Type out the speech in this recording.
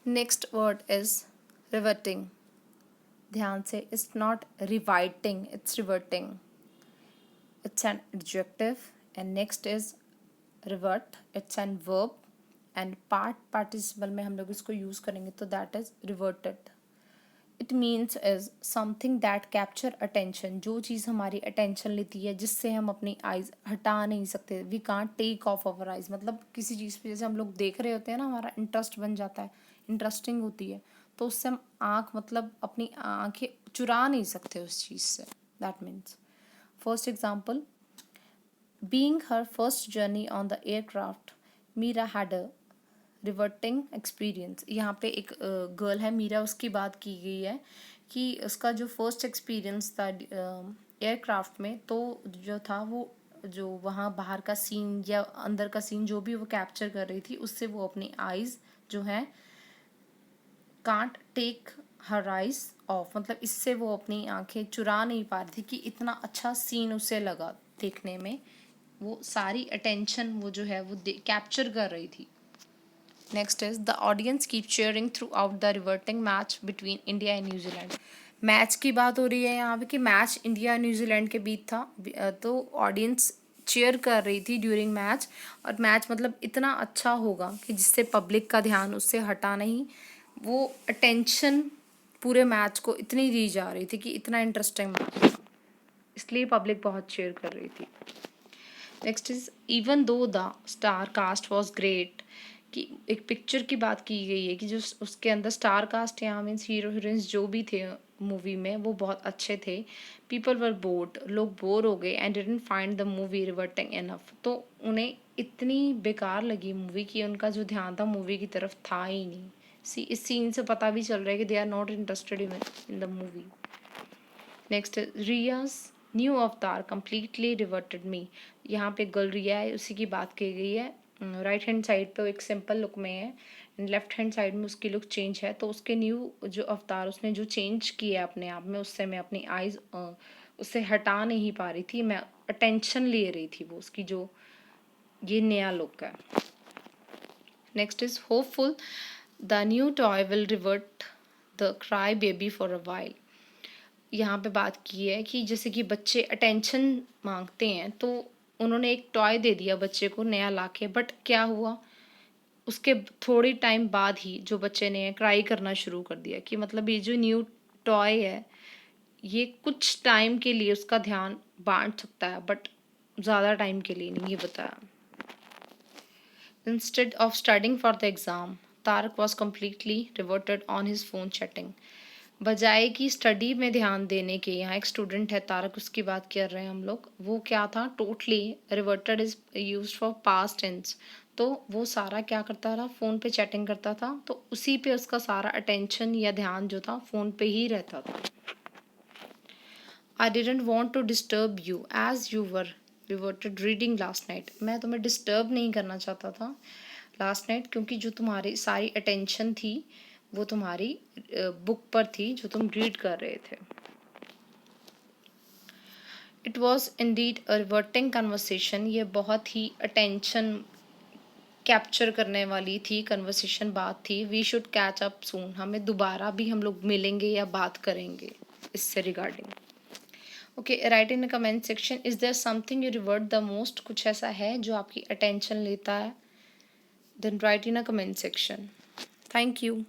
Next word is riveting. ध्यान से, it's not rewriting, it's riveting. It's an adjective. And next is rivet, it's an verb. And participle में हम लोग इसको use करेंगे तो that is riveted. It means is something that capture attention. जो चीज़ हमारी अटेंशन लेती है, जिससे हम अपनी आइज़ हटा नहीं सकते. We can't take off our eyes. मतलब किसी चीज़ पे जैसे हम लोग देख रहे होते हैं ना, हमारा इंटरेस्ट बन जाता है, इंटरेस्टिंग होती है, तो उससे हम आँख मतलब अपनी आँखें चुरा नहीं सकते उस चीज़ से. That means first example, being her first journey on the aircraft, Meera had a riveting experience. यहाँ पे एक गर्ल है मीरा, उसकी बात की गई है कि उसका जो फर्स्ट एक्सपीरियंस था एयरक्राफ्ट में, तो जो था वो जो वहाँ बाहर का सीन या अंदर का सीन जो भी वो कैप्चर कर रही थी, उससे वो अपनी आइज़ जो है can't take her eyes off. मतलब इससे वो अपनी आंखें चुरा नहीं पा रही थी कि इतना अच्छा सीन उसे लगा देखने में. वो सारी अटेंशन वो जो है वो कैप्चर कर रही थी. Next is the audience keep cheering through out the reverting match between India and New Zealand. Match की बात हो रही है यहाँ पे कि मैच इंडिया और न्यूजीलैंड के बीच था. तो ऑडियंस चीयर कर रही थी ड्यूरिंग मैच. और मैच मतलब इतना अच्छा होगा कि जिससे पब्लिक का ध्यान उससे हटा नहीं. वो अटेंशन पूरे मैच को इतनी दी जा रही थी कि इतना इंटरेस्टिंग मैच था, इसलिए पब्लिक बहुत चीयर कर रही थी. Next is even though the star cast was great. कि एक पिक्चर की बात की गई है कि जो उसके अंदर स्टार कास्ट यहाँ मीन्स हीरो हीरोइंस जो भी थे मूवी में वो बहुत अच्छे थे. पीपल वर बोर्ड, लोग बोर हो गए. And didn't find the movie reverting enough. तो उन्हें इतनी बेकार लगी मूवी कि उनका जो ध्यान था मूवी की तरफ था ही नहीं. इस सीन से पता भी चल रहा है कि they are not interested in the movie. Next Riyaz new avatar completely riveted me. यहाँ पे गर्ल रिया है, उसी की बात की गई है. राइट हैंड साइड पे एक सिंपल लुक में है, लेफ्ट हैंड साइड में उसकी लुक चेंज है. तो उसके न्यू जो अवतार उसने जो चेंज किया अपने आप में, उससे मैं अपनी आइज़ उससे हटा नहीं पा रही थी. मैं अटेंशन ले रही थी वो उसकी जो ये नया लुक है. Next is hopeful the new toy will revert the cry baby for a while. यहाँ पे बात की है कि जैसे कि बच्चे अटेंशन मांगते हैं, तो उन्होंने एक टॉय दे दिया बच्चे को नया लाके. बट क्या हुआ, उसके थोड़ी टाइम बाद ही जो बच्चे ने क्राई करना शुरू कर दिया. कि मतलब ये जो न्यू टॉय है ये कुछ टाइम के लिए उसका ध्यान बांट सकता है, बट ज़्यादा टाइम के लिए नहीं, ये बताया. Instead of studying for the exam, Tarak was completely riveted on his phone chatting. बजाय कि स्टडी में ध्यान देने के, यहाँ एक स्टूडेंट है तारक, उसकी बात कर रहे हैं हम लोग. वो क्या था, totally riveted is used for past tense. तो वो सारा क्या करता था, फ़ोन पे चैटिंग करता था. तो उसी पे उसका सारा अटेंशन या ध्यान जो था फ़ोन पे ही रहता था. I didn't want to disturb you as you were riveted reading last night. मैं तुम्हें डिस्टर्ब नहीं करना चाहता था लास्ट नाइट, क्योंकि जो तुम्हारी सारी अटेंशन थी वो तुम्हारी बुक पर थी जो तुम रीड कर रहे थे. It was indeed a reverting conversation. ये बहुत ही अटेंशन कैप्चर करने वाली थी कन्वर्सेशन, बात थी. We should catch up soon. हमें दोबारा भी हम लोग मिलेंगे या बात करेंगे इससे regarding. Okay, right in comment section, is there something you revert the most. कुछ ऐसा है जो आपकी अटेंशन लेता है, then write in a comment section. Thank you.